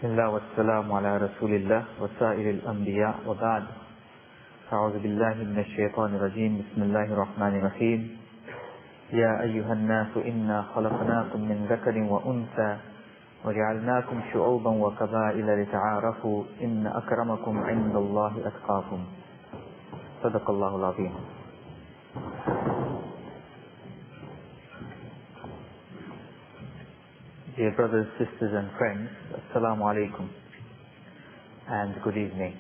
بسم الله والسلام على رسول الله وسائر الأنبياء وبعد أعوذ بالله من الشيطان الرجيم بسم الله الرحمن الرحيم يا أيها الناس إنا خلقناكم من ذكر وأنثى وجعلناكم شعوبا وقبائل لتعارفوا إن أكرمكم عند الله أتقاكم صدق الله العظيم. Dear brothers, sisters and friends, Assalamu alaikum and good evening.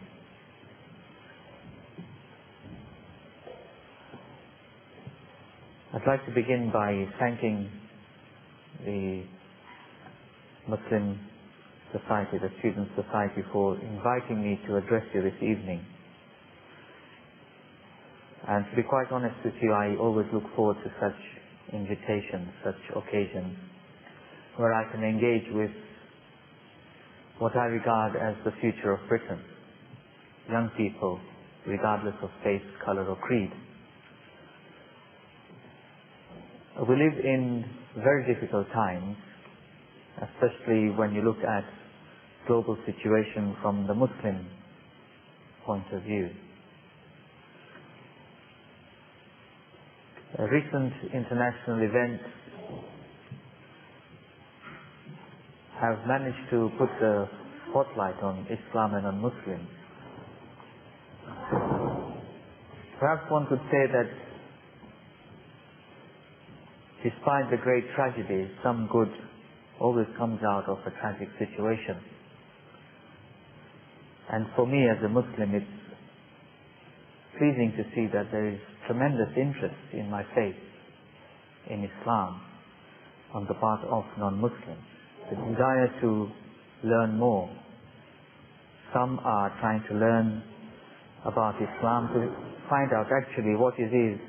I'd like to begin by thanking the Muslim Society, the Student Society, for inviting me to address you this evening. And to be quite honest with you, I always look forward to such invitations, such occasions, where I can engage with what I regard as the future of Britain, young people, regardless of faith, color or creed. We live in very difficult times, especially when you look at global situation from the Muslim point of view. Recent international events have managed to put the spotlight on Islam and on Muslims. Perhaps one could say that despite the great tragedies, some good always comes out of a tragic situation. And for me as a Muslim, it's pleasing to see that there is tremendous interest in my faith, in Islam, on the part of non-Muslims. The desire to learn more. Some are trying to learn about Islam to find out actually what it is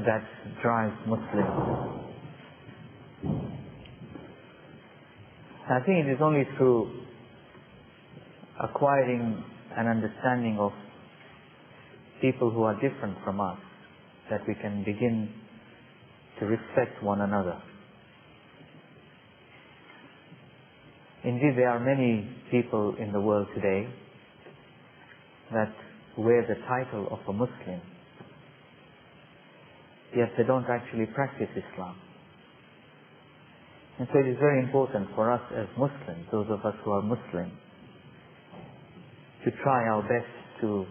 that drives Muslims. I think it is only through acquiring an understanding of people who are different from us that we can begin to respect one another. Indeed, there are many people in the world today that wear the title of a Muslim, yet they don't actually practice Islam. And so it is very important for us as Muslims, those of us who are Muslim, to try our best to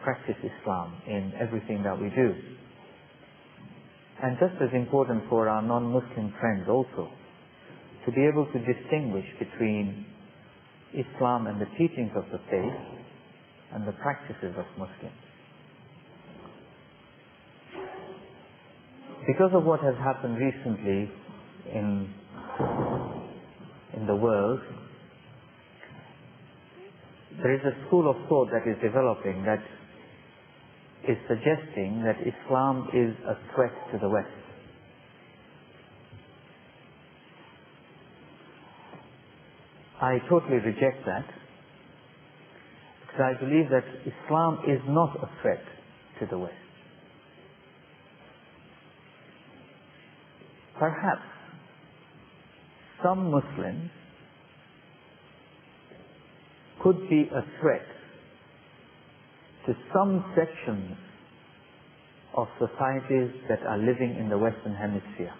practice Islam in everything that we do. And just as important for our non-Muslim friends also, to be able to distinguish between Islam and the teachings of the faith and the practices of Muslims. Because of what has happened recently in the world, there is a school of thought that is developing that is suggesting that Islam is a threat to the West. I totally reject that, because I believe that Islam is not a threat to the West. Perhaps some Muslims could be a threat to some sections of societies that are living in the Western Hemisphere.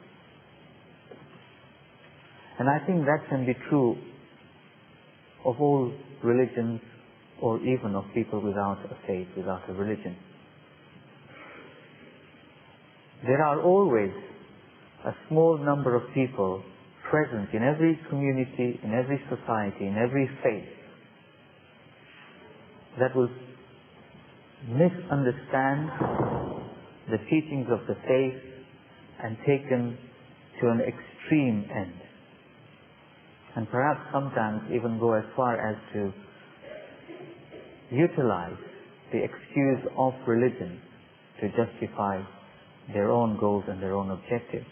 And I think that can be true of all religions, or even of people without a faith, without a religion. There are always a small number of people present in every community, in every society, in every faith, that will misunderstand the teachings of the faith and take them to an extreme end. And perhaps sometimes even go as far as to utilize the excuse of religion to justify their own goals and their own objectives.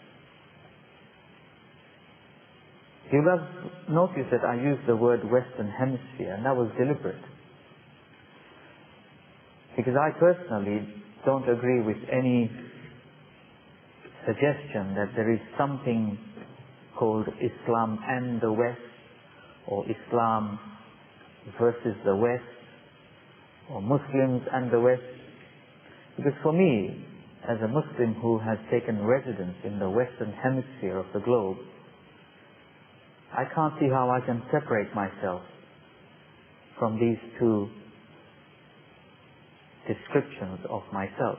You will have noticed that I used the word Western Hemisphere, and that was deliberate. Because I personally don't agree with any suggestion that there is something called Islam and the West, or Islam versus the West, or Muslims and the West. Because for me, as a Muslim who has taken residence in the Western hemisphere of the globe, I can't see how I can separate myself from these two descriptions of myself.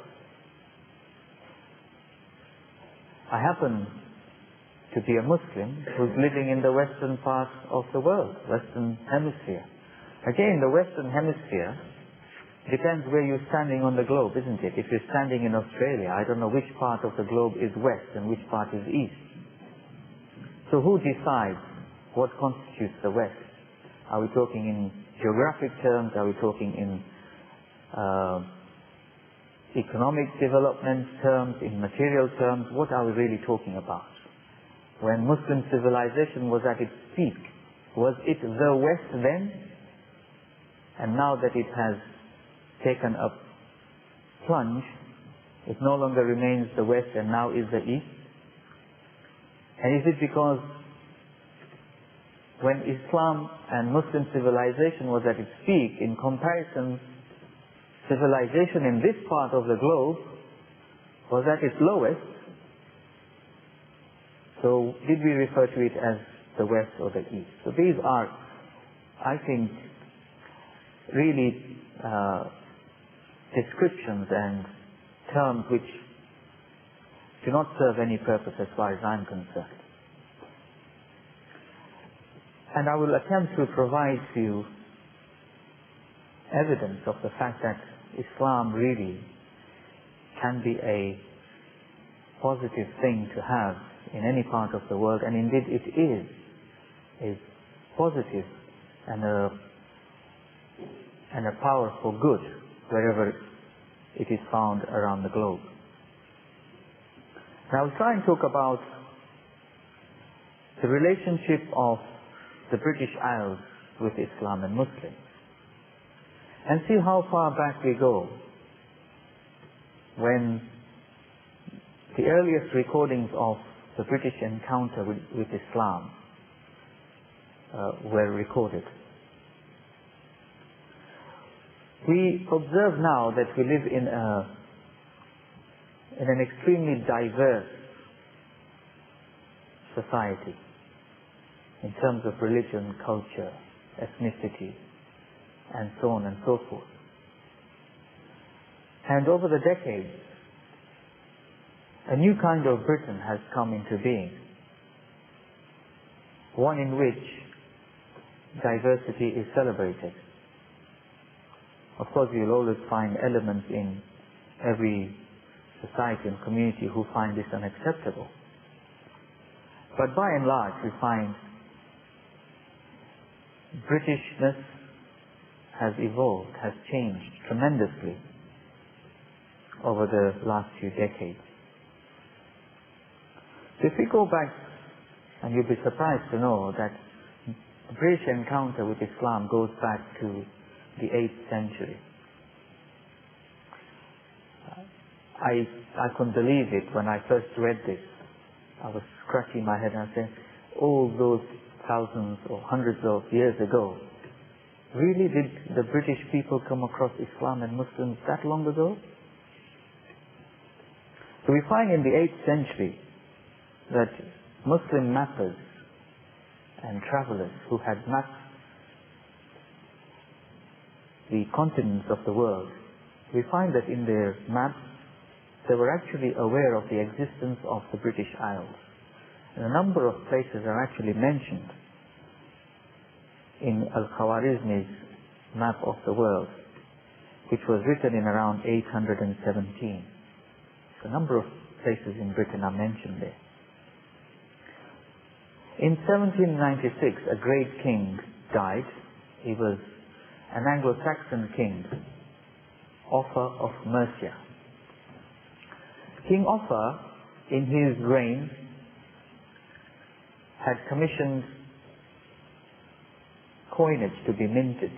I happen to be a Muslim who's living in the western part of the world, Western Hemisphere. Again, the Western Hemisphere depends where you're standing on the globe, isn't it? If you're standing in Australia, I don't know which part of the globe is west and which part is east. So who decides what constitutes the West? Are we talking in geographic terms? Are we talking in economic development terms, in material terms? What are we really talking about? When Muslim civilization was at its peak, was it the West then? And now that it has taken a plunge, it no longer remains the West and now is the East? And is it because when Islam and Muslim civilization was at its peak, in comparison, civilization in this part of the globe was at its lowest? So did we refer to it as the West or the East? So these are, I think, really descriptions and terms which do not serve any purpose as far as I'm concerned. And I will attempt to provide to you evidence of the fact that Islam really can be a positive thing to have in any part of the world, and indeed it is positive and a power for good wherever it is found around the globe. Now I'll try and talk about the relationship of the British Isles with Islam and Muslims, and see how far back we go when the earliest recordings of the British encounter with Islam were recorded. We observe now that we live in an extremely diverse society in terms of religion, culture, ethnicity, and so on and so forth. And over the decades, a new kind of Britain has come into being, one in which diversity is celebrated. Of course, you'll always find elements in every society and community who find this unacceptable. But by and large, we find Britishness has evolved, has changed tremendously over the last few decades. So if we go back, and you'll be surprised to know that the British encounter with Islam goes back to the 8th century. I couldn't believe it when I first read this. I was scratching my head and saying, all those thousands or hundreds of years ago, really did the British people come across Islam and Muslims that long ago? So we find in the 8th century that Muslim mappers and travelers who had mapped the continents of the world, we find that in their maps they were actually aware of the existence of the British Isles. And a number of places are actually mentioned in Al-Khwarizmi's map of the world, which was written in around 817. So a number of places in Britain are mentioned there. In 1796, a great king died. He was an Anglo-Saxon king, Offa of Mercia. King Offa, in his reign, had commissioned coinage to be minted.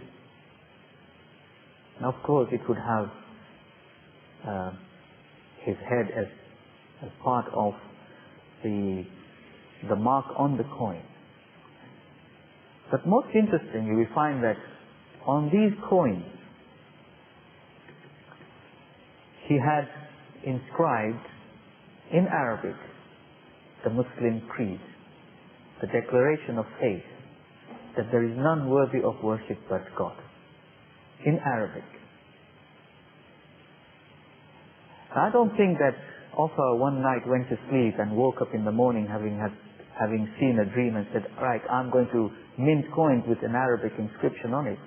And of course it would have his head as part of the the mark on the coin. But most interestingly, we find that on these coins, he had inscribed in Arabic the Muslim creed, the declaration of faith, that there is none worthy of worship but God, in Arabic. I don't think that Offa one night went to sleep and woke up in the morning having seen a dream and said, right, I'm going to mint coins with an Arabic inscription on it.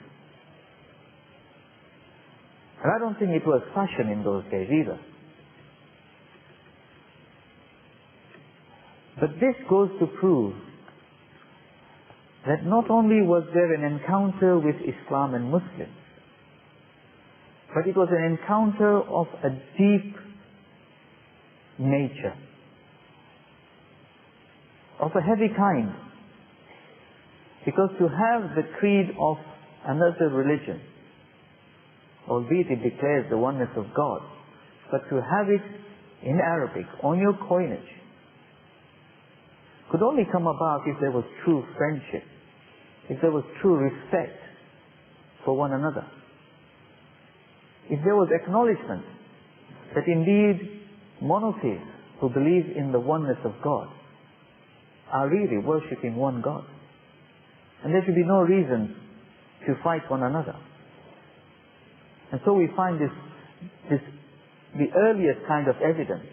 And I don't think it was fashion in those days either. But this goes to prove that not only was there an encounter with Islam and Muslims, but it was an encounter of a deep nature, of a heavy kind. Because to have the creed of another religion, albeit it declares the oneness of God, but to have it in Arabic, on your coinage, could only come about if there was true friendship, if there was true respect for one another, if there was acknowledgement that indeed monotheists who believe in the oneness of God are really worshipping one God. And there should be no reason to fight one another. And so we find this the earliest kind of evidence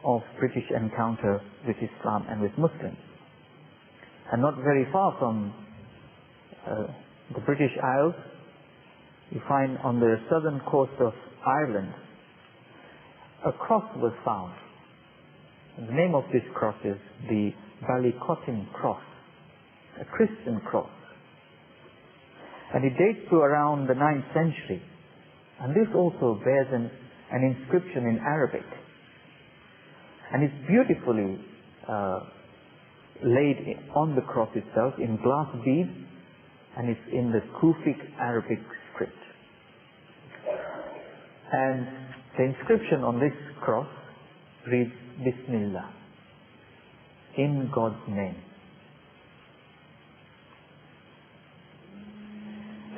of British encounter with Islam and with Muslims. And not very far from the British Isles, you find on the southern coast of Ireland, a cross was found. And the name of this cross is the Ballycottin cross, a Christian cross. And it dates to around the 9th century. And this also bears an inscription in Arabic. And it's beautifully laid on the cross itself in glass beads, and it's in the Kufic Arabic script. And the inscription on this cross reads, Bismillah, in God's name.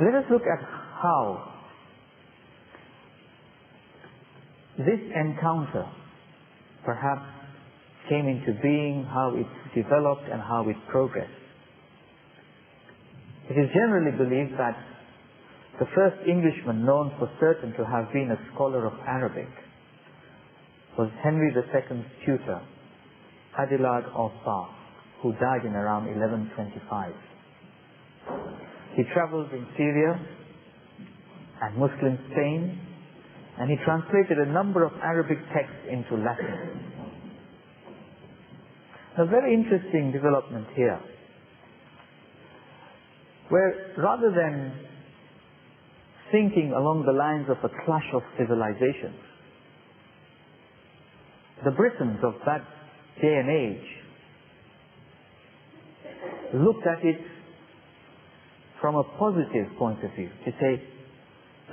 Let us look at how this encounter perhaps came into being, how it developed and how it progressed. It is generally believed that the first Englishman known for certain to have been a scholar of Arabic was Henry II's tutor, Adilad of Bath, who died in around 1125. He travelled in Syria and Muslim Spain, and he translated a number of Arabic texts into Latin. A very interesting development here, where rather than thinking along the lines of a clash of civilizations, the Britons of that day and age looked at it from a positive point of view, to say,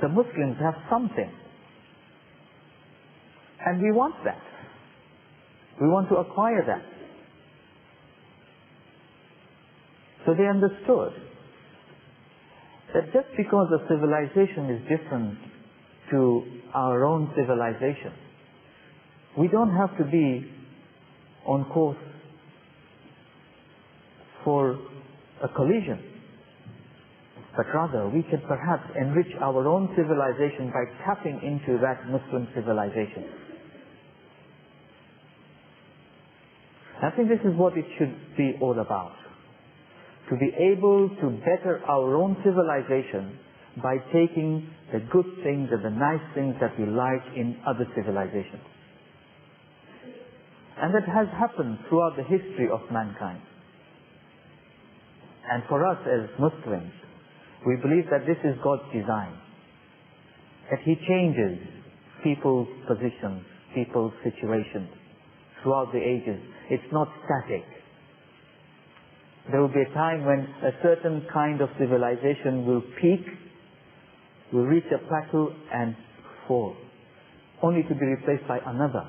the Muslims have something, and we want that. We want to acquire that. So they understood that just because a civilization is different to our own civilization, we don't have to be on course for a collision, but rather we can perhaps enrich our own civilization by tapping into that Muslim civilization. I think this is what it should be all about. To be able to better our own civilization by taking the good things and the nice things that we like in other civilizations. And that has happened throughout the history of mankind. And for us as Muslims, we believe that this is God's design. That He changes people's positions, people's situations throughout the ages. It's not static. There will be a time when a certain kind of civilization will peak, will reach a plateau and fall, only to be replaced by another,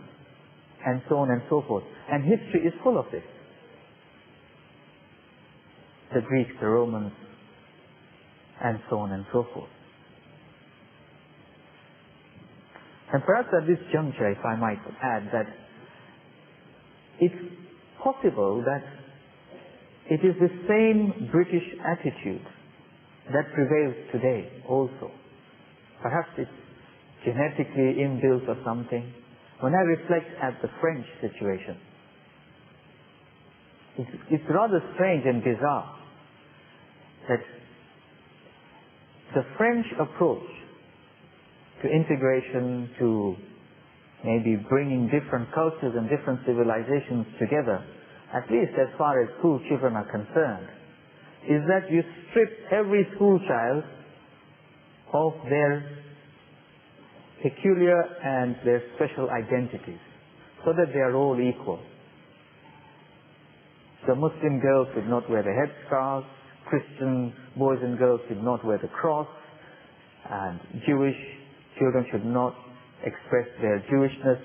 and so on and so forth. And history is full of this. the Greeks, the Romans, and so on and so forth. And perhaps at this juncture, if I might add, that it's possible that it is the same British attitude that prevails today also. Perhaps it's genetically inbuilt or something. When I reflect at the French situation, it's rather strange and bizarre that the French approach to integration, to maybe bringing different cultures and different civilizations together, at least as far as school children are concerned, is that you strip every school child of their peculiar and their special identities, so that they are all equal. So Muslim girls should not wear the headscarves, Christian boys and girls should not wear the cross, and Jewish children should not express their Jewishness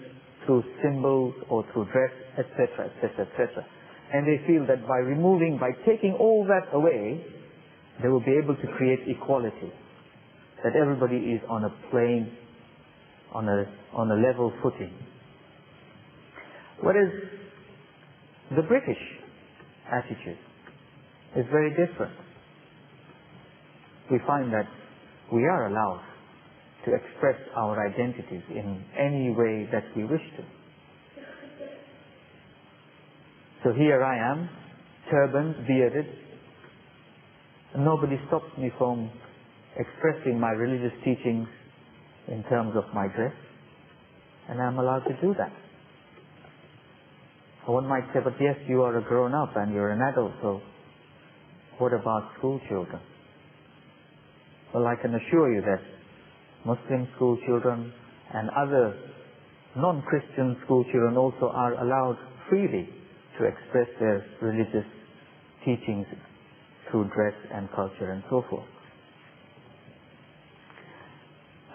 through symbols or through dress, etc., etc., etc. And they feel that by taking all that away, they will be able to create equality, that everybody is on a plane, on a level footing. Whereas the British attitude is very different. We find that we are allowed to express our identities in any way that we wish to. So here I am, turbaned, bearded, and nobody stops me from expressing my religious teachings in terms of my dress, and I'm allowed to do that. One might say, but yes, you are a grown-up and you're an adult, so what about school children? Well, I can assure you that Muslim school children and other non-Christian school children also are allowed freely to express their religious teachings through dress and culture and so forth.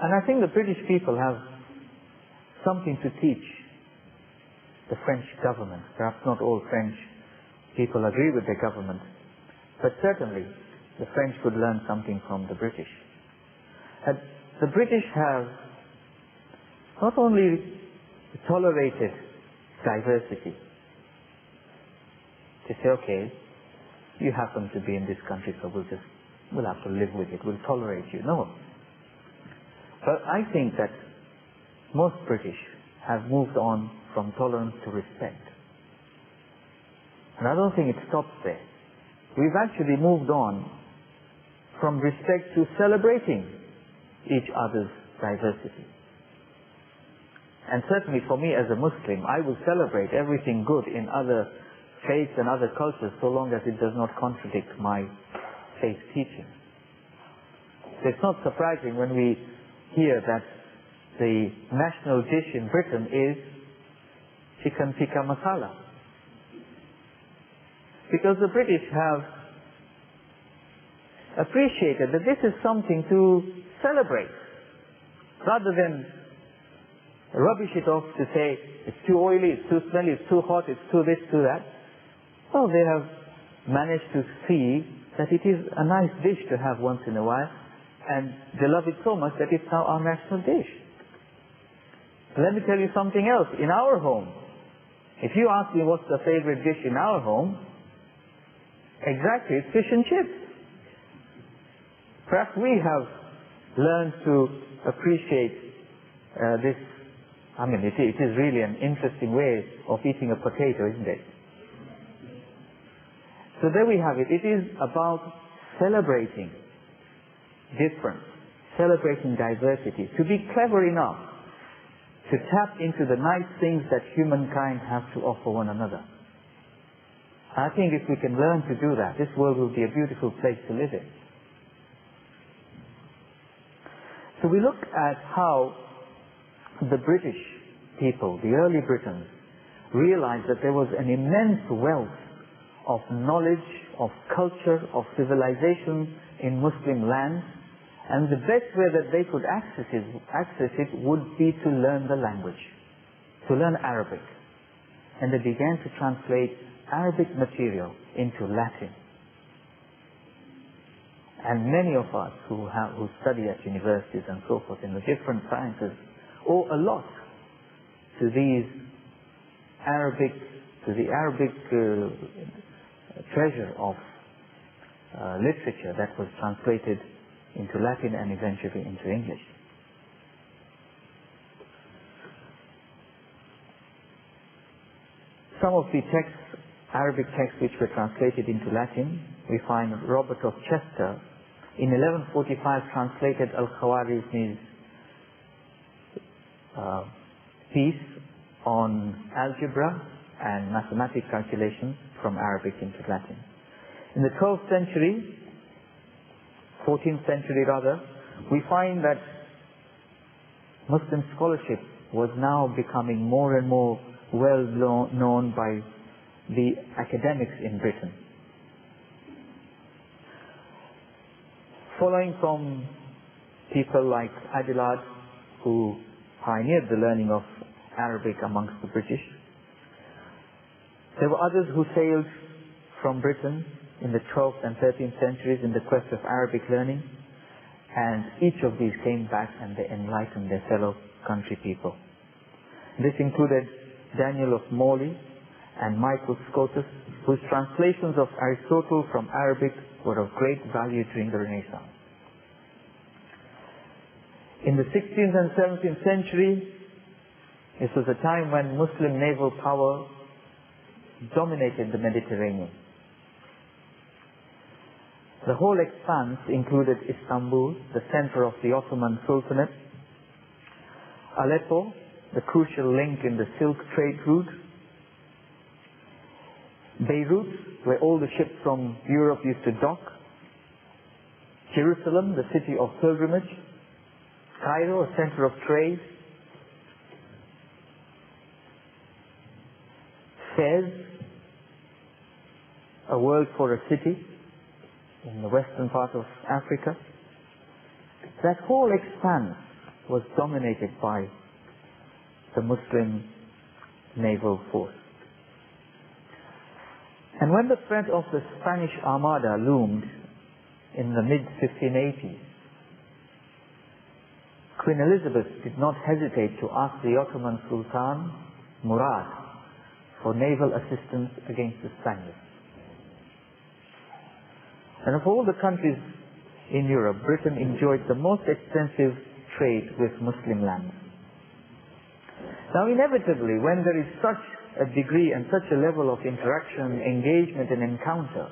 And I think the British people have something to teach the French government. Perhaps not all French people agree with the government, but certainly the French could learn something from the British. And the British have not only tolerated diversity, to say, okay, you happen to be in this country, so we'll have to live with it, we'll tolerate you. No. But I think that most British have moved on from tolerance to respect. And I don't think it stops there. We've actually moved on from respect to celebrating each other's diversity. And certainly for me as a Muslim, I will celebrate everything good in other faiths and other cultures so long as it does not contradict my faith teaching. So it's not surprising when we hear that the national dish in Britain is chicken tikka masala. Because the British have appreciated that this is something to celebrate, rather than rubbish it off to say it's too oily, it's too smelly, it's too hot, it's too this, too that. Well, they have managed to see that it is a nice dish to have once in a while, and they love it so much that it's now our national dish. Let me tell you something else. In our home, if you ask me what's the favorite dish in our home, exactly, it's fish and chips. Perhaps we have learned to appreciate this. I mean, it is really an interesting way of eating a potato, isn't it? So there we have it. It is about celebrating difference, celebrating diversity, to be clever enough to tap into the nice things that humankind has to offer one another. I think if we can learn to do that, this world will be a beautiful place to live in. So we look at how the British people, the early Britons, realized that there was an immense wealth of knowledge, of culture, of civilization in Muslim lands, and the best way that they could access it would be to learn the language, to learn Arabic. And they began to translate Arabic material into Latin. And many of us who study at universities and so forth in the different sciences owe a lot to the Arabic treasure of literature that was translated into Latin and eventually into English. Some of the Arabic texts which were translated into Latin, we find Robert of Chester in 1145 translated Al-Khwarizmi's piece on algebra and mathematical calculations from Arabic into Latin. In the 14th century rather, we find that Muslim scholarship was now becoming more and more well known by the academics in Britain. Following from people like Abelard, who pioneered the learning of Arabic amongst the British, there were others who sailed from Britain in the 12th and 13th centuries in the quest of Arabic learning, and each of these came back and they enlightened their fellow country people. This included Daniel of Morley and Michael Scotus, whose translations of Aristotle from Arabic were of great value during the Renaissance. In the 16th and 17th century, this was a time when Muslim naval power dominated the Mediterranean. The whole expanse included Istanbul, the center of the Ottoman Sultanate, Aleppo, the crucial link in the silk trade route, Beirut, where all the ships from Europe used to dock, Jerusalem, the city of pilgrimage, Cairo, a center of trade, Fez, a world for a city in the western part of Africa. That whole expanse was dominated by the Muslim naval force. And when the threat of the Spanish Armada loomed in the mid-1580s, Queen Elizabeth did not hesitate to ask the Ottoman Sultan, Murad, for naval assistance against the Spaniards. And of all the countries in Europe, Britain enjoyed the most extensive trade with Muslim lands. Now inevitably, when there is such a degree and such a level of interaction, engagement and encounter,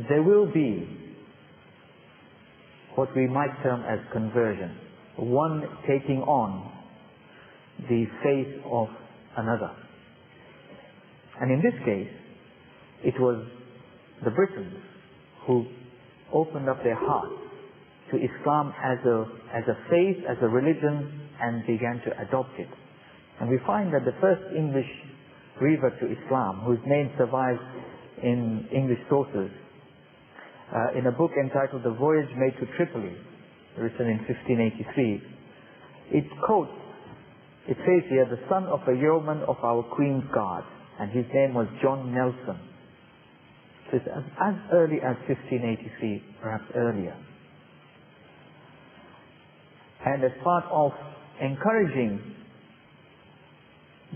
there will be what we might term as conversion, one taking on the faith of another. And in this case, it was the Britons who opened up their hearts to Islam as a faith, as a religion, and began to adopt it. And we find that the first English revert to Islam, whose name survives in English sources, in a book entitled The Voyage Made to Tripoli, written in 1583, it says here, the son of a yeoman of our Queen's Guard, and his name was John Nelson. So it's as early as 1583, perhaps earlier. And as part of encouraging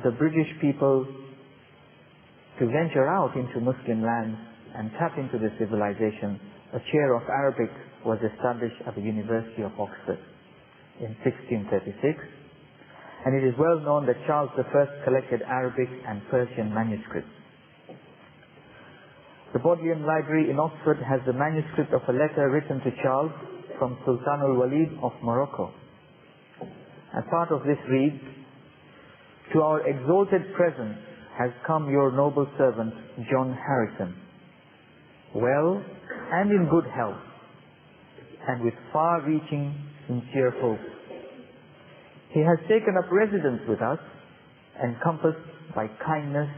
the British people to venture out into Muslim lands and tap into the civilization, a chair of Arabic was established at the University of Oxford in 1636. And it is well known that Charles I collected Arabic and Persian manuscripts. The Bodleian Library in Oxford has the manuscript of a letter written to Charles from Sultan al-Walid of Morocco. And part of this reads, "To our exalted presence has come your noble servant, John Harrison, well and in good health, and with far-reaching, sincere hope. He has taken up residence with us, encompassed by kindness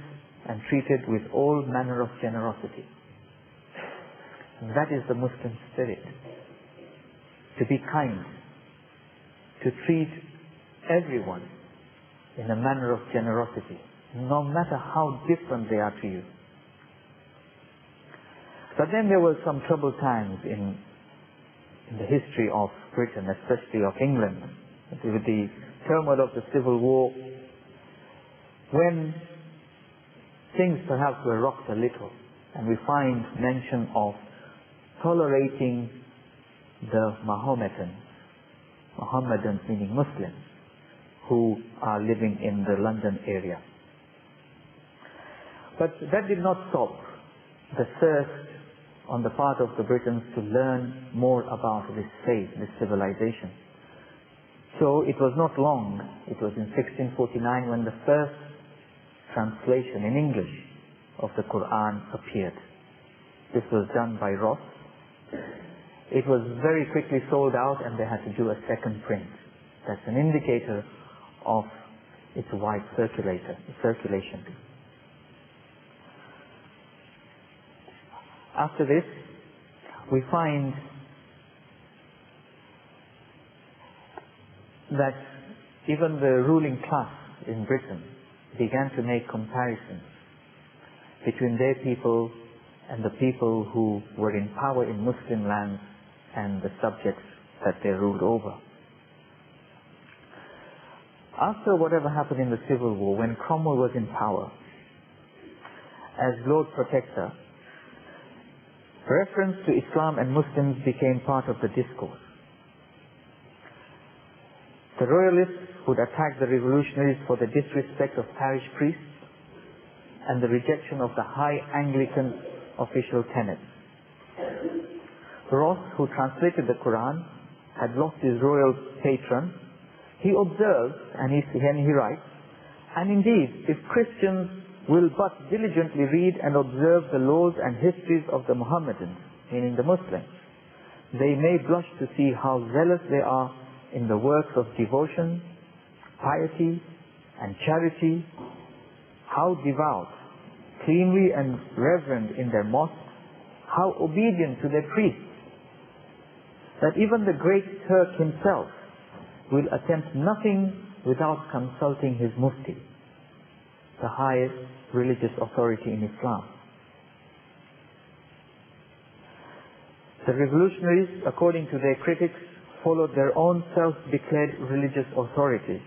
and treated with all manner of generosity." And that is the Muslim spirit. To be kind, to treat everyone in a manner of generosity, no matter how different they are to you. But then there were some troubled times in the history of Britain, especially of England, with the turmoil of the Civil War, when things perhaps were rocked a little, and we find mention of tolerating the Mohammedans meaning Muslims, who are living in the London area. But that did not stop the thirst on the part of the Britons to learn more about this faith, this civilization. So it was not long, it was in 1649 when the first translation in English of the Quran appeared. This was done by Ross. It was very quickly sold out and they had to do a second print. That's an indicator of its wide circulation. After this, we find that even the ruling class in Britain began to make comparisons between their people and the people who were in power in Muslim lands and the subjects that they ruled over. After whatever happened in the Civil War, when Cromwell was in power, as Lord Protector, reference to Islam and Muslims became part of the discourse. The royalists would attack the revolutionaries for the disrespect of parish priests and the rejection of the high Anglican official tenets. Ross, who translated the Quran, had lost his royal patron. He observes, and he writes, "And indeed, if Christians will but diligently read and observe the laws and histories of the Mohammedans," meaning the Muslims, "they may blush to see how zealous they are in the works of devotion, piety, and charity, how devout, cleanly and reverent in their mosques, how obedient to their priests, that even the great Turk himself will attempt nothing without consulting his mufti, the highest religious authority in Islam." The revolutionaries, according to their critics, followed their own self-declared religious authorities,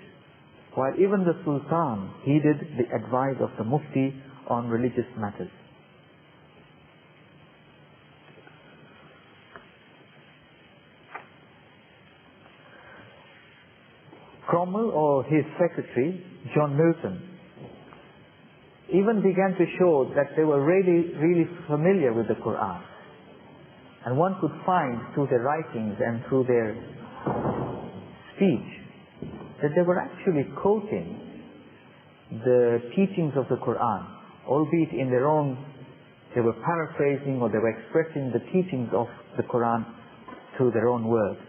while even the Sultan heeded the advice of the mufti on religious matters. Cromwell, or his secretary, John Milton, even began to show that they were really familiar with the Quran. And one could find through their writings and through their speech that they were actually quoting the teachings of the Quran, albeit in their own, they were paraphrasing or they were expressing the teachings of the Quran through their own words.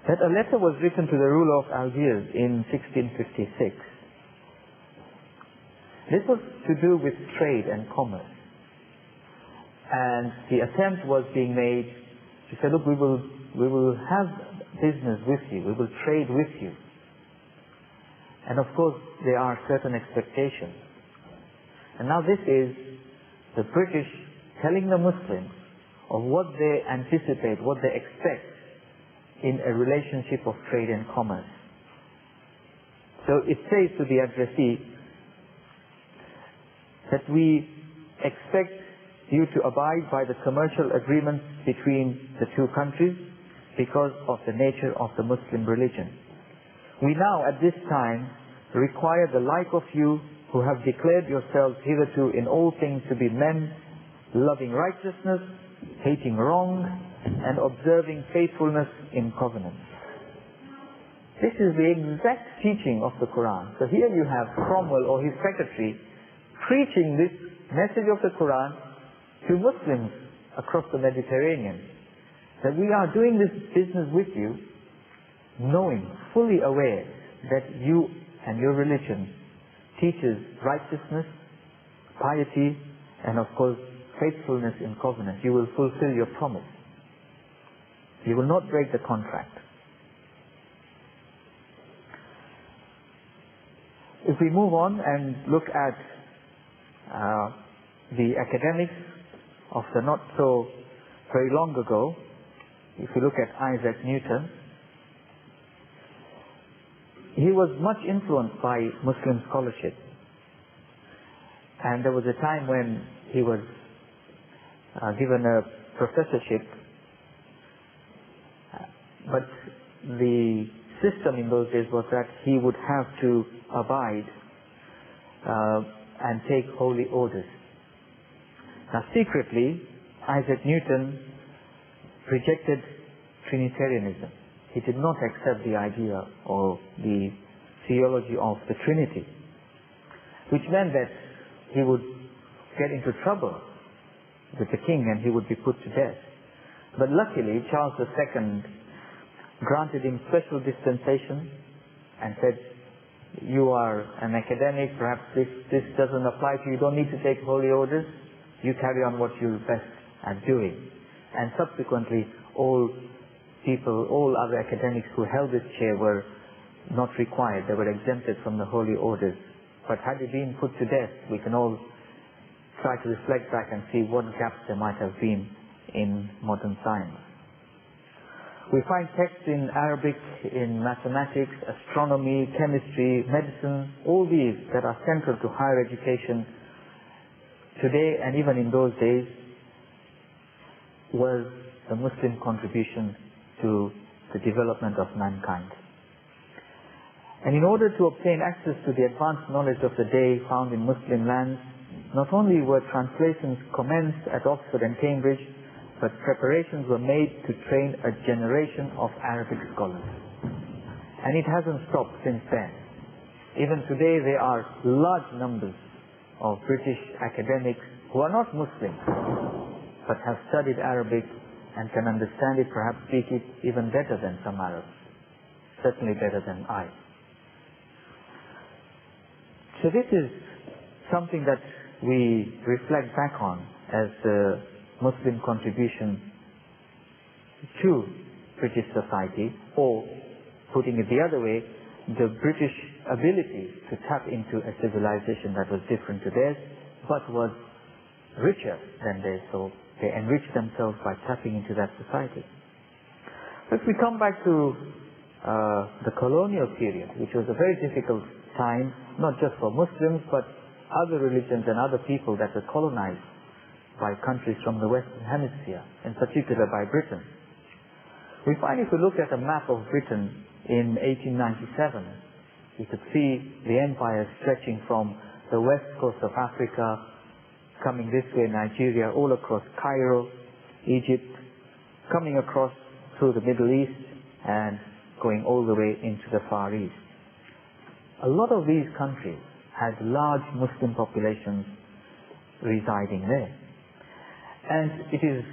That a letter was written to the ruler of Algiers in 1656. This was to do with trade and commerce. And the attempt was being made to say, look, we will have business with you, we will trade with you. And of course, there are certain expectations. And now this is the British telling the Muslims of what they anticipate, what they expect in a relationship of trade and commerce. So it says to the addressee that we expect you to abide by the commercial agreements between the two countries because of the nature of the Muslim religion. We now, at this time, require the like of you who have declared yourselves hitherto in all things to be men loving righteousness, hating wrong, and observing faithfulness in covenant. This is the exact teaching of the Quran. So here you have Cromwell or his secretary preaching this message of the Quran to Muslims across the Mediterranean, that we are doing this business with you, knowing, fully aware that you and your religion teaches righteousness, piety, and of course faithfulness in covenant. You will fulfill your promise. You will not break the contract. If we move on and look at the academics of the not so very long ago, if you look at Isaac Newton, he was much influenced by Muslim scholarship. And there was a time when he was given a professorship, but the system in those days was that he would have to abide and take holy orders. Now secretly, Isaac Newton rejected Trinitarianism. He did not accept the idea or the theology of the Trinity, which meant that he would get into trouble with the king and he would be put to death. But luckily, Charles II granted him special dispensation and said, you are an academic, perhaps this doesn't apply to you, you don't need to take holy orders, you carry on what you're best at doing. And subsequently, all other academics who held this chair were not required, they were exempted from the holy orders. But had he been put to death, we can all try to reflect back and see what gaps there might have been in modern science. We find texts in Arabic, in mathematics, astronomy, chemistry, medicine, all these that are central to higher education today and even in those days was the Muslim contribution to the development of mankind. And in order to obtain access to the advanced knowledge of the day found in Muslim lands, not only were translations commenced at Oxford and Cambridge, but preparations were made to train a generation of Arabic scholars. And it hasn't stopped since then. Even today there are large numbers of British academics who are not Muslims, but have studied Arabic and can understand it, perhaps speak it even better than some Arabs. Certainly better than I. So this is something that we reflect back on as the Muslim contribution to British society, or putting it the other way, the British ability to tap into a civilization that was different to theirs, but was richer than theirs, so they enriched themselves by tapping into that society. If we come back to the colonial period, which was a very difficult time, not just for Muslims, but other religions and other people that were colonized by countries from the Western Hemisphere, in particular by Britain. We find if we look at a map of Britain in 1897, you could see the empire stretching from the west coast of Africa, coming this way, Nigeria, all across Cairo, Egypt, coming across through the Middle East, and going all the way into the Far East. A lot of these countries had large Muslim populations residing there. And it is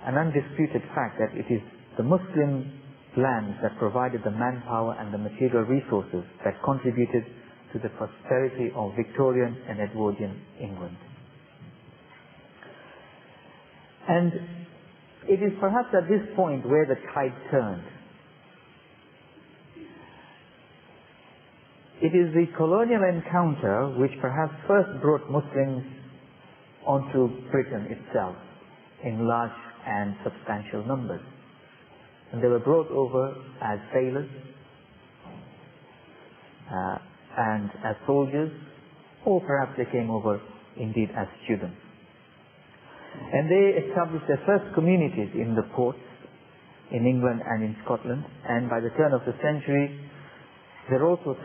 an undisputed fact that it is the Muslim lands that provided the manpower and the material resources that contributed to the prosperity of Victorian and Edwardian England. And it is perhaps at this point where the tide turned. It is the colonial encounter which perhaps first brought Muslims onto Britain itself in large and substantial numbers. And they were brought over as sailors and as soldiers, or perhaps they came over indeed as students. And they established their first communities in the ports in England and in Scotland, and by the turn of the century there were also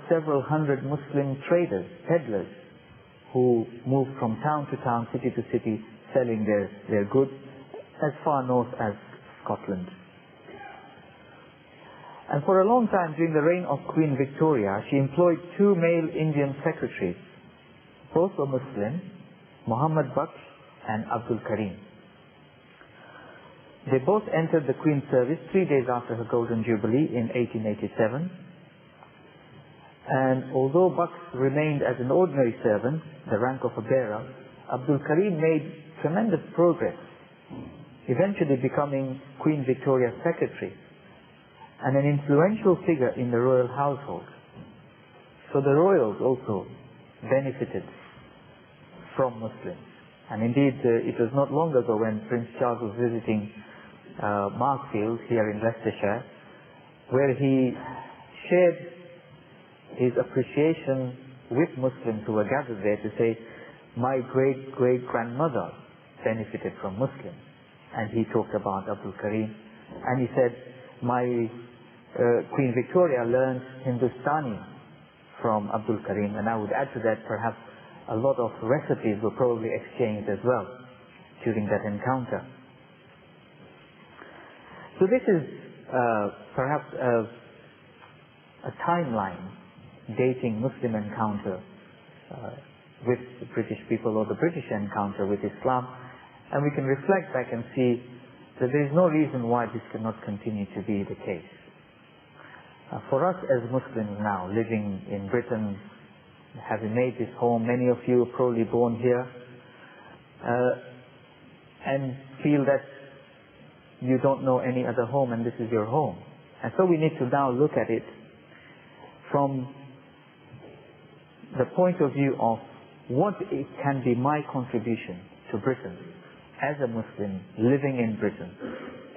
several hundred Muslim traders, peddlers, who moved from town to town, city to city, selling their goods as far north as Scotland. And for a long time during the reign of Queen Victoria, she employed two male Indian secretaries. Both were Muslim, Muhammad Baksh and Abdul Karim. They both entered the Queen's service 3 days after her Golden Jubilee in 1887. And although Baksh remained as an ordinary servant, the rank of a bearer, Abdul Karim made tremendous progress, eventually becoming Queen Victoria's secretary and an influential figure in the royal household. So the royals also benefited from Muslims. And indeed, it was not long ago when Prince Charles was visiting Markfield here in Leicestershire, where he shared his appreciation with Muslims who were gathered there to say, my great-great-grandmother benefited from Muslims. And he talked about Abdul Karim. And he said, my Queen Victoria learned Hindustani from Abdul Karim. And I would add to that, perhaps a lot of recipes were probably exchanged as well during that encounter. So this is perhaps a timeline dating Muslim encounter with the British people, or the British encounter with Islam, and we can reflect back and see that there is no reason why this cannot continue to be the case. For us as Muslims now, living in Britain, having made this home, many of you are probably born here, and feel that you don't know any other home and this is your home. And so we need to now look at it from the point of view of what it can be my contribution to Britain as a Muslim living in Britain,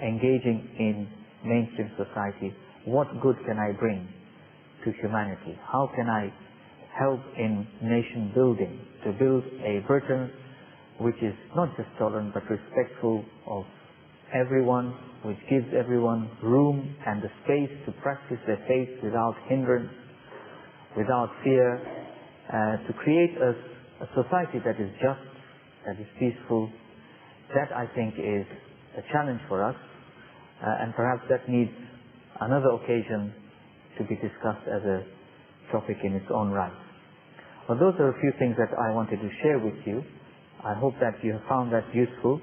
engaging in mainstream society. What good can I bring to humanity? How can I help in nation building, to build a Britain which is not just tolerant but respectful of everyone, which gives everyone room and the space to practice their faith without hindrance, without fear, to create a society that is just, that is peaceful. That, I think, is a challenge for us, and perhaps that needs another occasion to be discussed as a topic in its own right. Well, those are a few things that I wanted to share with you. I hope that you have found that useful,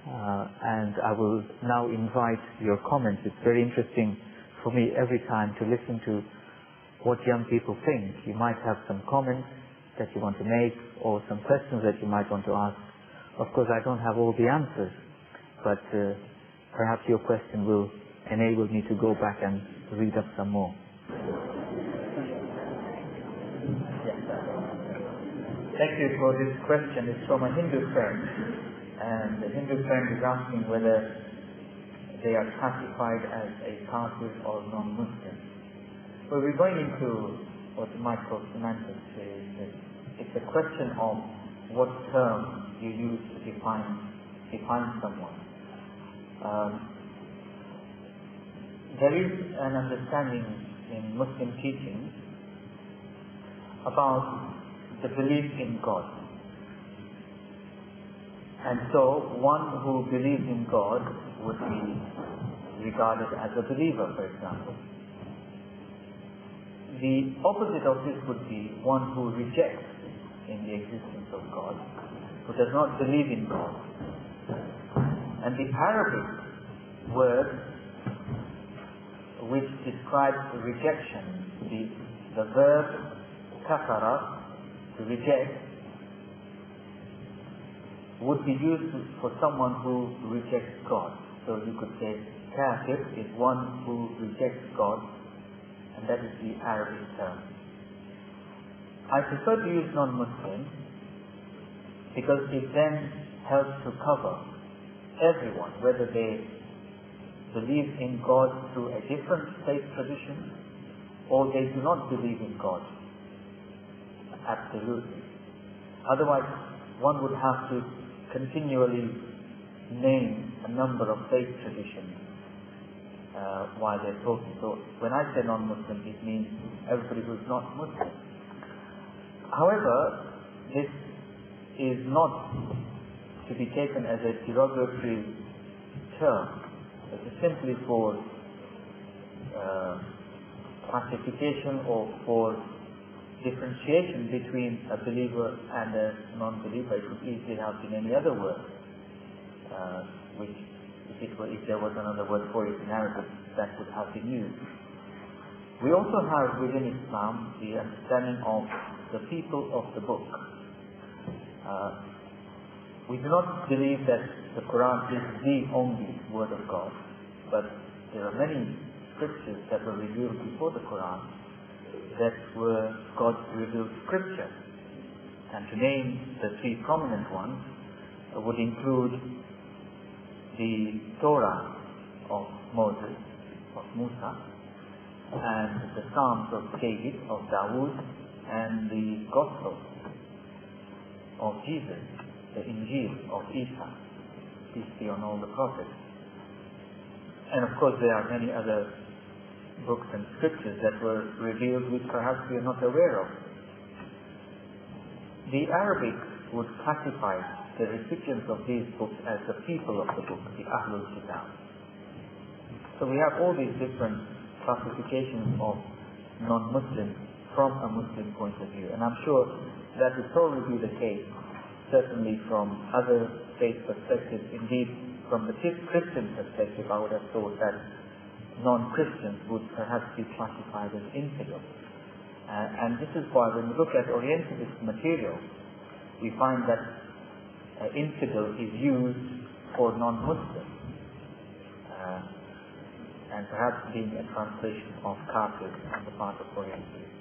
and I will now invite your comments. It's very interesting for me every time to listen to what young people think. You might have some comments that you want to make, or some questions that you might want to ask. Of course, I don't have all the answers, but perhaps your question will enable me to go back and read up some more. Thank you for this question. It's from a Hindu friend, and the Hindu friend is asking whether they are classified as a Kafir or non-Muslim. Well, we're going into what you might call semantics. It's a question of what term you use to define someone. There is an understanding in Muslim teachings about the belief in God. And so one who believes in God would be regarded as a believer, for example. The opposite of this would be one who rejects in the existence of God, who does not believe in God. And the Arabic word which describes rejection, the verb kafara, to reject, would be used for someone who rejects God. So you could say kafir is one who rejects God, and that is the Arabic term. I prefer to use non-Muslim because it then helps to cover everyone, whether they believe in God through a different faith tradition or they do not believe in God. Absolutely. Otherwise, one would have to continually name a number of faith traditions while they're talking. So when I say non-Muslim, it means everybody who's not Muslim. However, this is not to be taken as a derogatory term. It is simply for classification or for differentiation between a believer and a non-believer. It could easily have been any other word, which if there was another word for it in Arabic, that would have been used. We also have within Islam the understanding of the people of the book. We do not believe that the Quran is the only word of God, but there are many scriptures that were revealed before the Quran that were God's revealed scripture. And to name the three prominent ones, would include the Torah of Moses, of Musa, and the Psalms of David, of Dawood, and the Gospel of Jesus, the Injil of Isa, peace be on all the prophets. And of course there are many other books and scriptures that were revealed which perhaps we are not aware of. The Arabic would classify the recipients of these books as the people of the book, the Ahlul Kitab. So we have all these different classifications of non-Muslims from a Muslim point of view. And I'm sure that would probably be the case, certainly from other faith perspectives. Indeed, from the Christian perspective, I would have thought that non-Christians would perhaps be classified as infidels. And this is why when we look at Orientalist material, we find that infidel is used for non-Muslims, and perhaps being a translation of kafir on the part of Orientalists.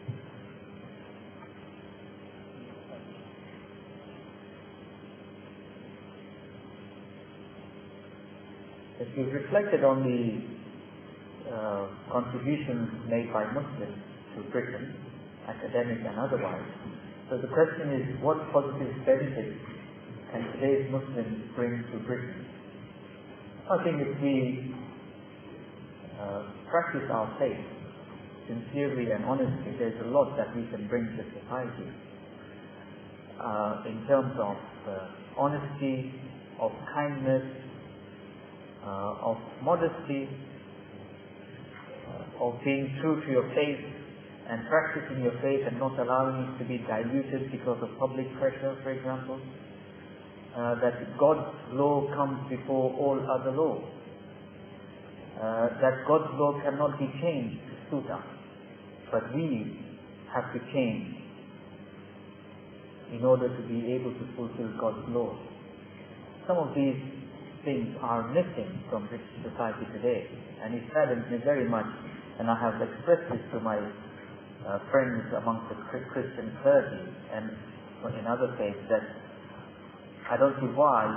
If you reflected on the contributions made by Muslims to Britain, academic and otherwise, so the question is, what positive benefits can today's Muslims bring to Britain? I think if we practice our faith sincerely and honestly, there's a lot that we can bring to society in terms of honesty, of kindness, of modesty, of being true to your faith and practicing your faith and not allowing it to be diluted because of public pressure, for example. That God's law comes before all other laws. That God's law cannot be changed to suit us, but we have to change in order to be able to fulfill God's law. Some of these things are missing from British society today, and it saddens me very much, and I have expressed this to my friends amongst the Christian clergy and in other faiths, that I don't see why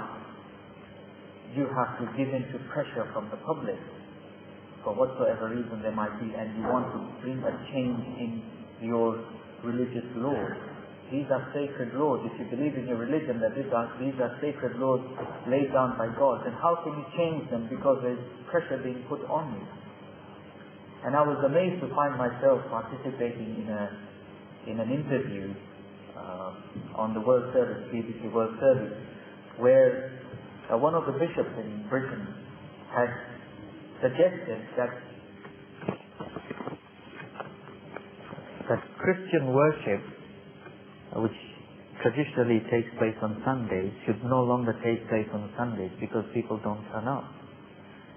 you have to give in to pressure from the public for whatsoever reason there might be, and you want to bring a change in your religious laws. These are sacred laws. If you believe in your religion that these are sacred laws laid down by God, then how can you change them because there's pressure being put on you? And I was amazed to find myself participating in an interview on the World Service, BBC World Service, where one of the bishops in Britain had suggested that Christian worship, which traditionally takes place on Sundays, should no longer take place on Sundays because people don't turn up.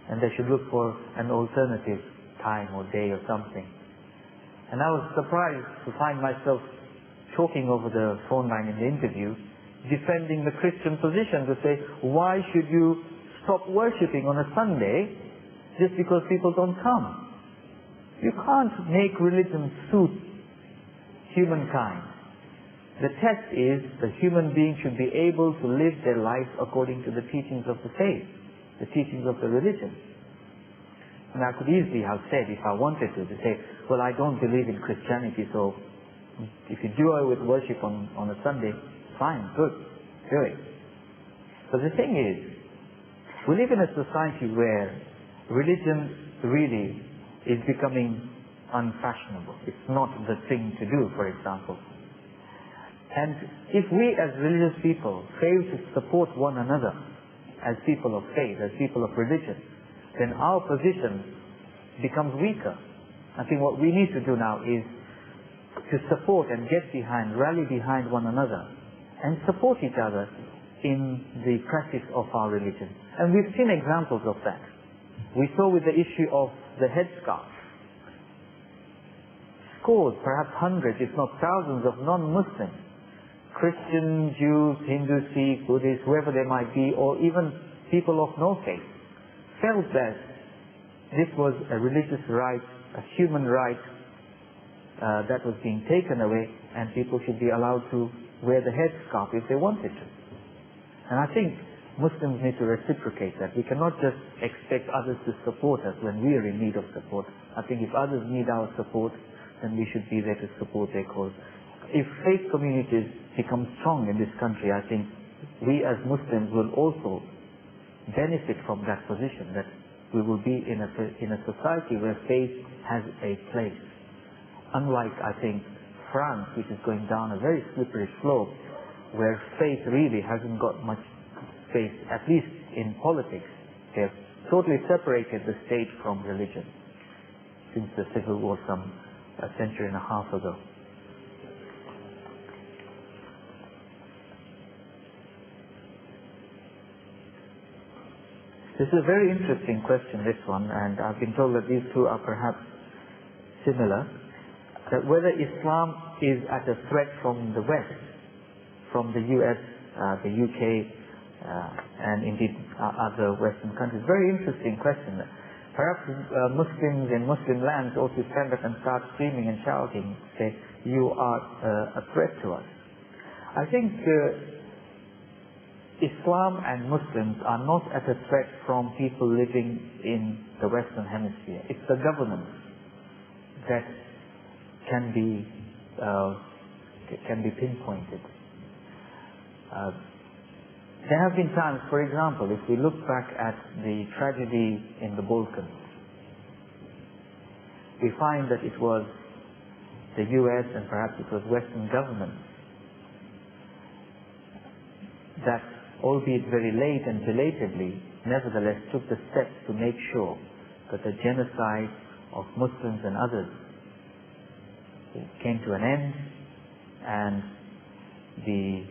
And they should look for an alternative time or day or something. And I was surprised to find myself talking over the phone line in the interview, defending the Christian position, to say, why should you stop worshipping on a Sunday just because people don't come? You can't make religion suit humankind. The test is the human being should be able to live their life according to the teachings of the faith, the teachings of the religion. And I could easily have said, if I wanted to say, well, I don't believe in Christianity, so if you do away with worship on a Sunday, fine, good, do it. But the thing is, we live in a society where religion really is becoming unfashionable. It's not the thing to do, for example. And if we as religious people fail to support one another as people of faith, as people of religion, then our position becomes weaker. I think what we need to do now is to support and get behind, rally behind one another and support each other in the practice of our religion. And we've seen examples of that. We saw with the issue of the headscarf. Scores, perhaps hundreds, if not thousands of non-Muslims, Christian, Jews, Hindu, Sikh, Buddhists, whoever they might be, or even people of no faith, felt that this was a religious right, a human right that was being taken away, and people should be allowed to wear the headscarf if they wanted to. And I think Muslims need to reciprocate that. We cannot just expect others to support us when we are in need of support. I think if others need our support, then we should be there to support their cause. If faith communities become strong in this country, I think we as Muslims will also benefit from that position, that we will be in a society where faith has a place. Unlike, I think, France, which is going down a very slippery slope, where faith really hasn't got much space, at least in politics. They have totally separated the state from religion since the Civil War a century and a half ago. This is a very interesting question, this one, and I've been told that these two are perhaps similar. That whether Islam is at a threat from the West, from the US, the UK, and indeed other Western countries. Very interesting question. Perhaps Muslims in Muslim lands also stand up and start screaming and shouting, say, you are a threat to us. I think Islam and Muslims are not at a threat from people living in the Western Hemisphere. It's the governments that can be pinpointed. There have been times, for example, if we look back at the tragedy in the Balkans, we find that it was the US and perhaps it was Western governments that, albeit very late and belatedly, nevertheless took the steps to make sure that the genocide of Muslims and others came to an end, and the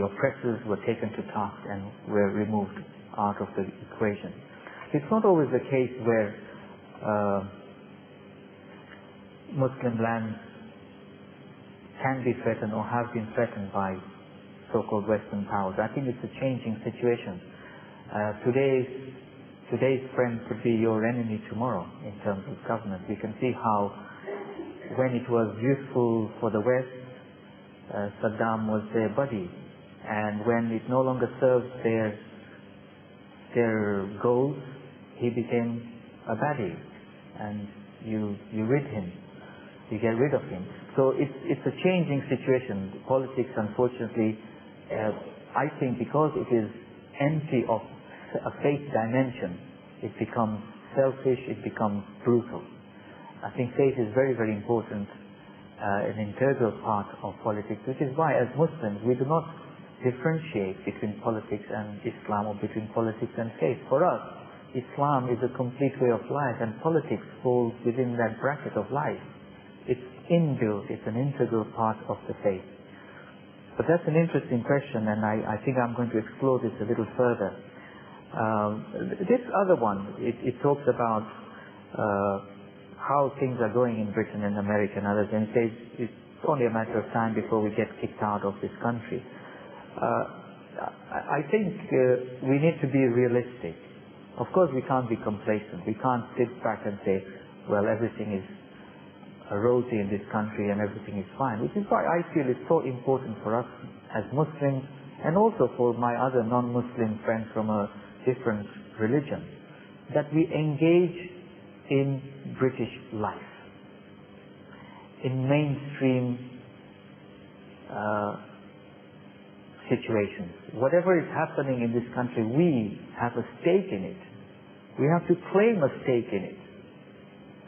oppressors were taken to task and were removed out of the equation. It's not always the case where Muslim lands can be threatened or have been threatened by so-called Western powers. I think it's a changing situation. Today's friend could be your enemy tomorrow in terms of government. You can see how when it was useful for the West, Saddam was their buddy, and when it no longer served their goals, he became a baddie, and you get rid of him. So it's a changing situation. Politics, unfortunately, I think because it is empty of a faith dimension, it becomes selfish, it becomes brutal. I think faith is very, very important, an integral part of politics, which is why as Muslims we do not differentiate between politics and Islam or between politics and faith. For us, Islam is a complete way of life, and politics falls within that bracket of life. It's inbuilt, it's an integral part of the faith. But that's an interesting question, and I think I'm going to explore this a little further. This other one, it talks about how things are going in Britain and America and others, and it says it's only a matter of time before we get kicked out of this country. I think we need to be realistic. Of course, we can't be complacent. We can't sit back and say, well, everything is rosy in this country and everything is fine, which is why I feel it's so important for us as Muslims, and also for my other non-Muslim friends from a different religion, that we engage in British life, in mainstream situations. Whatever is happening in this country, we have a stake in it. We have to claim a stake in it.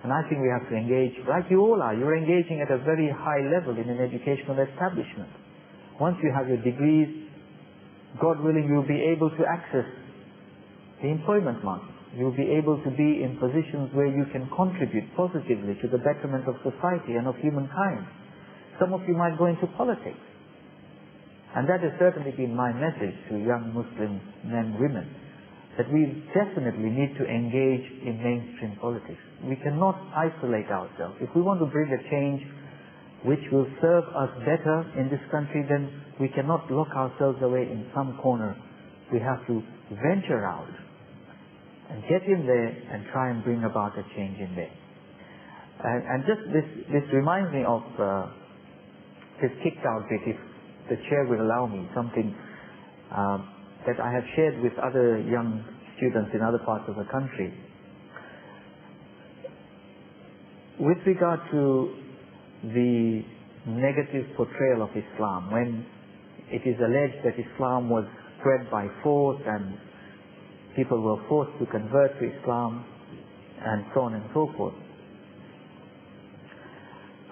And I think we have to engage, like you all are. You're engaging at a very high level in an educational establishment. Once you have your degrees, God willing, you'll be able to access the employment market. You'll be able to be in positions where you can contribute positively to the betterment of society and of humankind. Some of you might go into politics. And that has certainly been my message to young Muslim men and women, that we definitely need to engage in mainstream politics. We cannot isolate ourselves. If we want to bring a change which will serve us better in this country, then we cannot lock ourselves away in some corner. We have to venture out and get in there and try and bring about a change in there. And just this reminds me of this kicked out bit, if the chair will allow me, something that I have shared with other young students in other parts of the country. With regard to the negative portrayal of Islam, when it is alleged that Islam was spread by force and people were forced to convert to Islam and so on and so forth.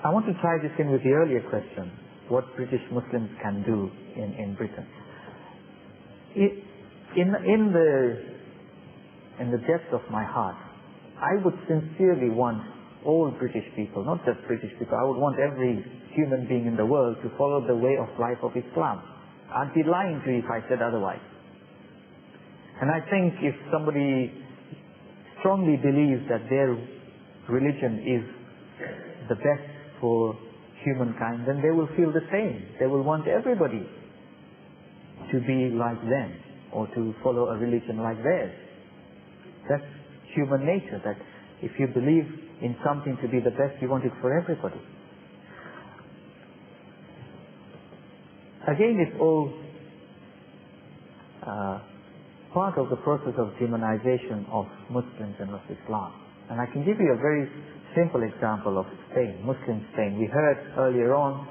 I want to tie this in with the earlier question, what British Muslims can do in Britain. In the depth of my heart, I would sincerely want all British people, not just British people, I would want every human being in the world to follow the way of life of Islam. I'd be lying to you if I said otherwise. And I think if somebody strongly believes that their religion is the best for humankind, then they will feel the same. They will want everybody to be like them or to follow a religion like theirs. That's human nature, that if you believe in something to be the best, you want it for everybody. Again, it's all part of the process of demonization of Muslims and of Islam. And I can give you a very simple example of Spain, Muslim Spain. We heard earlier on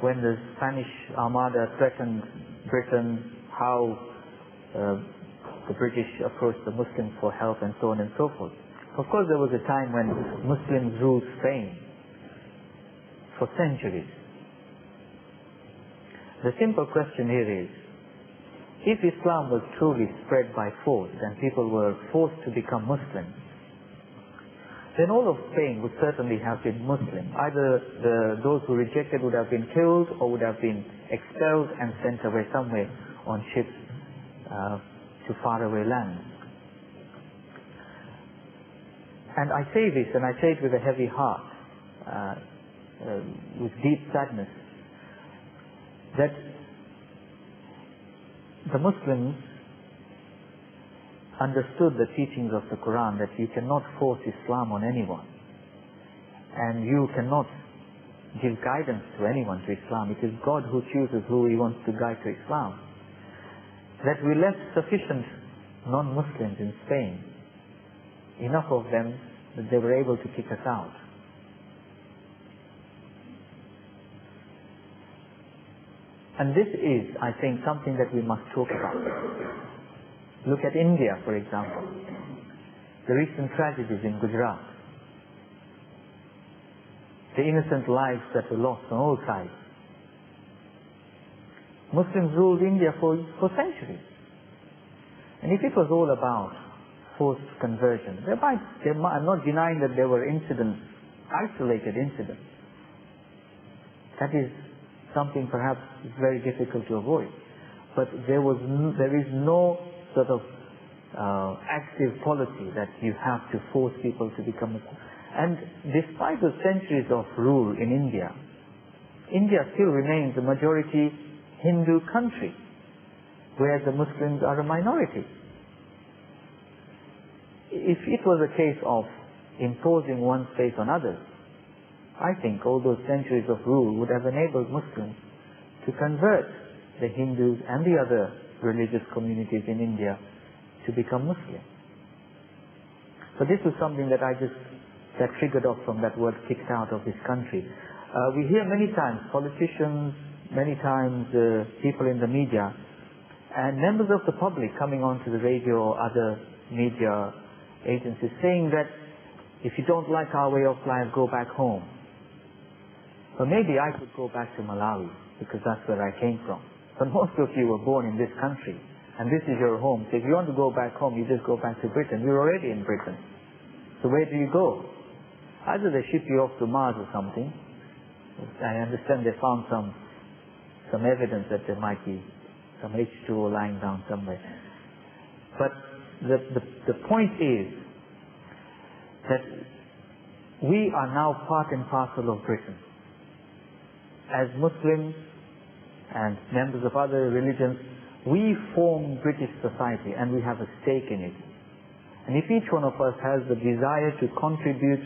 when the Spanish Armada threatened Britain, how the British approached the Muslims for help and so on and so forth. Of course, there was a time when Muslims ruled Spain for centuries. The simple question here is, if Islam was truly spread by force and people were forced to become Muslims, then all of Spain would certainly have been Muslim. Either those who rejected would have been killed or would have been expelled and sent away somewhere on ships to faraway lands. And I say this, and I say it with a heavy heart, with deep sadness, that the Muslims understood the teachings of the Quran, that you cannot force Islam on anyone, and you cannot give guidance to anyone to Islam. It is God who chooses who He wants to guide to Islam. That we left sufficient non-Muslims in Spain, enough of them that they were able to kick us out. And this is, I think, something that we must talk about. Look at India, for example. The recent tragedies in Gujarat. The innocent lives that were lost on all sides. Muslims ruled India for centuries. And if it was all about forced conversion, I'm not denying that there were incidents, isolated incidents. That is something perhaps very difficult to avoid. But there is no sort of active policy that you have to force people to become Muslim. And despite the centuries of rule in India, India still remains a majority Hindu country, where the Muslims are a minority. If it was a case of imposing one faith on others, I think all those centuries of rule would have enabled Muslims to convert the Hindus and the other religious communities in India to become Muslim. So this was something that that triggered off from that word kicked out of this country. We hear many times politicians, many times people in the media, and members of the public coming onto the radio or other media agencies saying that if you don't like our way of life, go back home. Well, maybe I could go back to Malawi because that's where I came from. But most of you were born in this country, and this is your home. So if you want to go back home, you just go back to Britain. You're already in Britain. So where do you go? Either they ship you off to Mars or something. I understand they found some evidence that there might be some H2O lying down somewhere. But the point is that we are now part and parcel of Britain. As Muslims and members of other religions, we form British society and we have a stake in it. And if each one of us has the desire to contribute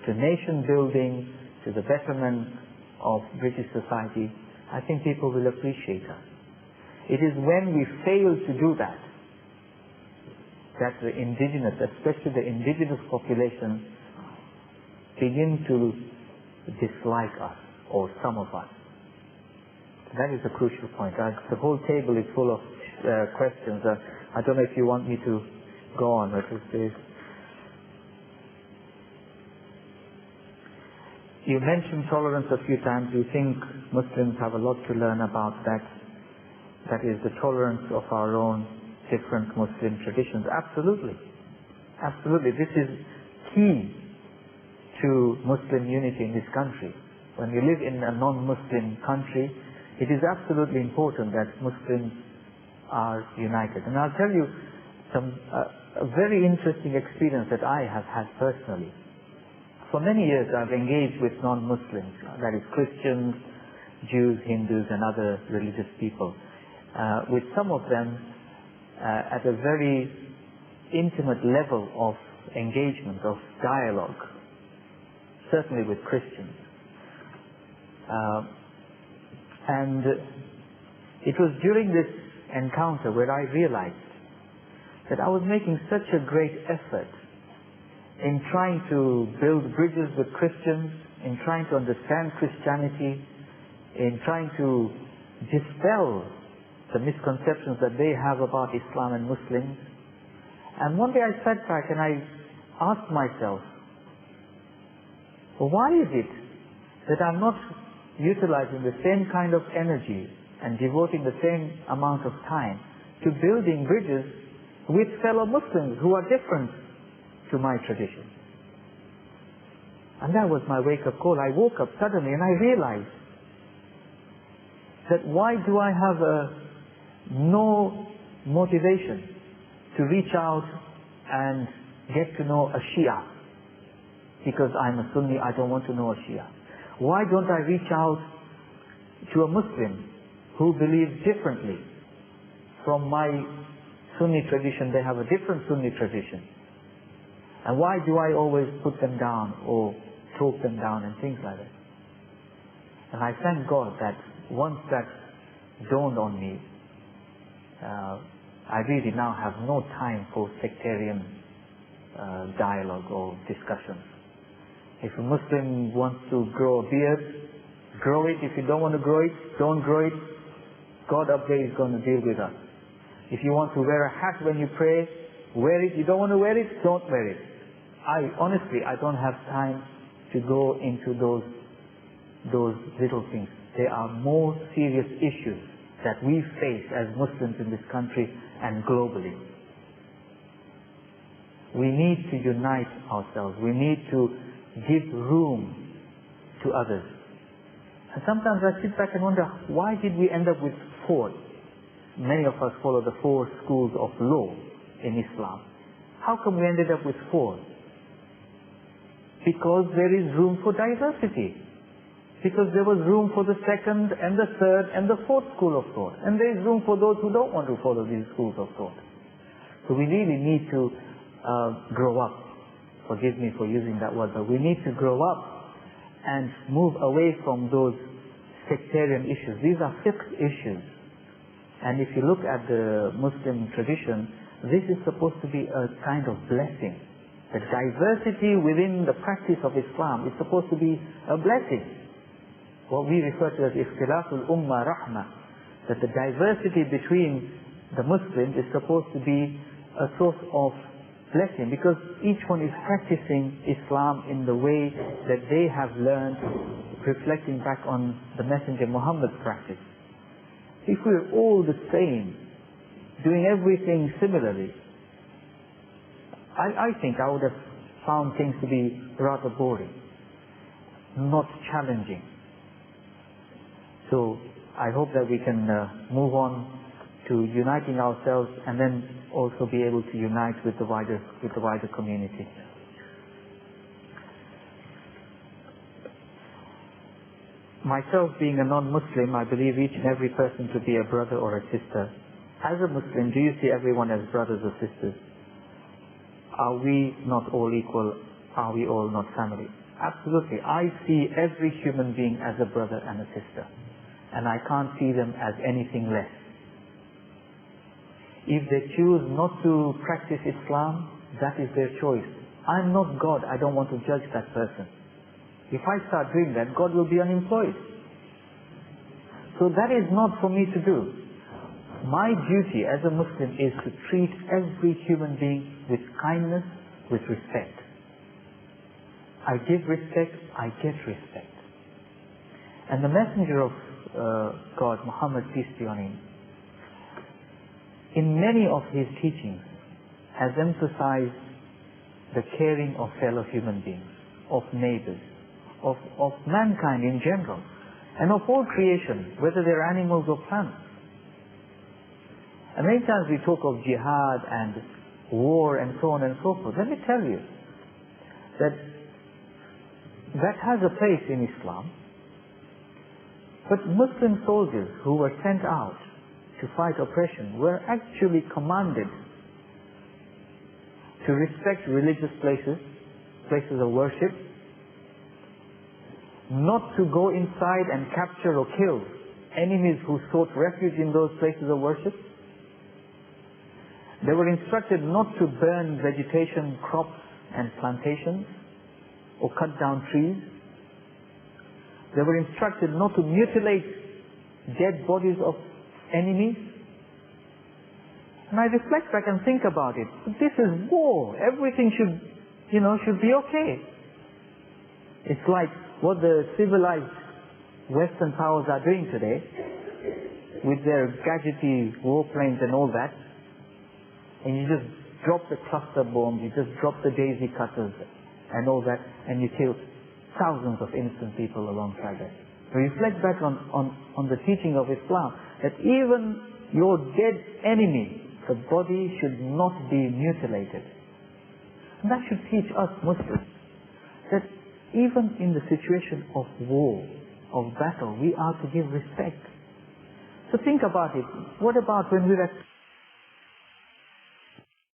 to nation building, to the betterment of British society, I think people will appreciate us. It is when we fail to do that, that the indigenous, especially the indigenous population, begin to dislike us, or some of us. That is a crucial point. The whole table is full of questions. I don't know if you want me to go on. You mentioned tolerance a few times. You think Muslims have a lot to learn about that. That is the tolerance of our own different Muslim traditions. Absolutely. Absolutely. This is key to Muslim unity in this country. When we live in a non-Muslim country, it is absolutely important that Muslims are united. And I'll tell you a very interesting experience that I have had personally. For many years I've engaged with non-Muslims, that is Christians, Jews, Hindus and other religious people. With some of them at a very intimate level of engagement, of dialogue, certainly with Christians. And it was during this encounter where I realized that I was making such a great effort in trying to build bridges with Christians, in trying to understand Christianity, in trying to dispel the misconceptions that they have about Islam and Muslims. And one day I sat back and I asked myself, why is it that I'm not utilizing the same kind of energy and devoting the same amount of time to building bridges with fellow Muslims who are different to my tradition? And that was my wake-up call. I woke up suddenly and I realized that why do I have no motivation to reach out and get to know a Shia? Because I'm a Sunni, I don't want to know a Shia. Why don't I reach out to a Muslim who believes differently from my Sunni tradition? They have a different Sunni tradition. And why do I always put them down or talk them down and things like that? And I thank God that once that dawned on me, I really now have no time for sectarian dialogue or discussions. If a Muslim wants to grow a beard, grow it. If you don't want to grow it, don't grow it. God up there is going to deal with us. If you want to wear a hat when you pray, wear it. You don't want to wear it, don't wear it. Honestly, I don't have time to go into those little things. There are more serious issues that we face as Muslims in this country and globally. We need to unite ourselves. We need to give room to others. And sometimes I sit back and wonder, why did we end up with four? Many of us follow the 4 schools of law in Islam. How come we ended up with 4? Because there is room for diversity. Because there was room for the 2nd and the 3rd and the 4th school of thought. And there is room for those who don't want to follow these schools of thought. So we really need to grow up. Forgive me for using that word, but we need to grow up and move away from those sectarian issues. These are fixed issues. And if you look at the Muslim tradition, this is supposed to be a kind of blessing. The diversity within the practice of Islam is supposed to be a blessing. What we refer to as ikhtilaful ummah rahmah, that the diversity between the Muslims is supposed to be a source of blessing, because each one is practicing Islam in the way that they have learned, reflecting back on the Messenger Muhammad's practice. If we're all the same, doing everything similarly, I think I would have found things to be rather boring, not challenging. So I hope that we can move on to uniting ourselves and then also be able to unite with the wider community. Myself being a non-Muslim, I believe each and every person to be a brother or a sister. As a Muslim, do you see everyone as brothers or sisters? Are we not all equal? Are we all not family? Absolutely. I see every human being as a brother and a sister. And I can't see them as anything less. If they choose not to practice Islam, that is their choice. I'm not God, I don't want to judge that person. If I start doing that, God will be unemployed. So that is not for me to do. My duty as a Muslim is to treat every human being with kindness, with respect. I give respect, I get respect. And the Messenger of God, Muhammad, peace be on him, in many of his teachings has emphasized the caring of fellow human beings, of neighbors, of mankind in general, and of all creation, whether they're animals or plants. And many times we talk of jihad and war and so on and so forth. Let me tell you that has a place in Islam. But Muslim soldiers who were sent out to fight oppression were actually commanded to respect religious places, places of worship, not to go inside and capture or kill enemies who sought refuge in those places of worship. They were instructed not to burn vegetation, crops and plantations, or cut down trees. They were instructed not to mutilate dead bodies of enemies. And I reflect back and think about it. This is war. Everything should be okay. It's like what the civilized Western powers are doing today with their gadgety warplanes and all that. And you just drop the cluster bombs, you just drop the daisy cutters and all that, and you kill thousands of innocent people alongside that. Reflect back on the teaching of Islam, that even your dead enemy, the body should not be mutilated. And that should teach us Muslims that even in the situation of war, of battle, we are to give respect. So think about it. What about when we're at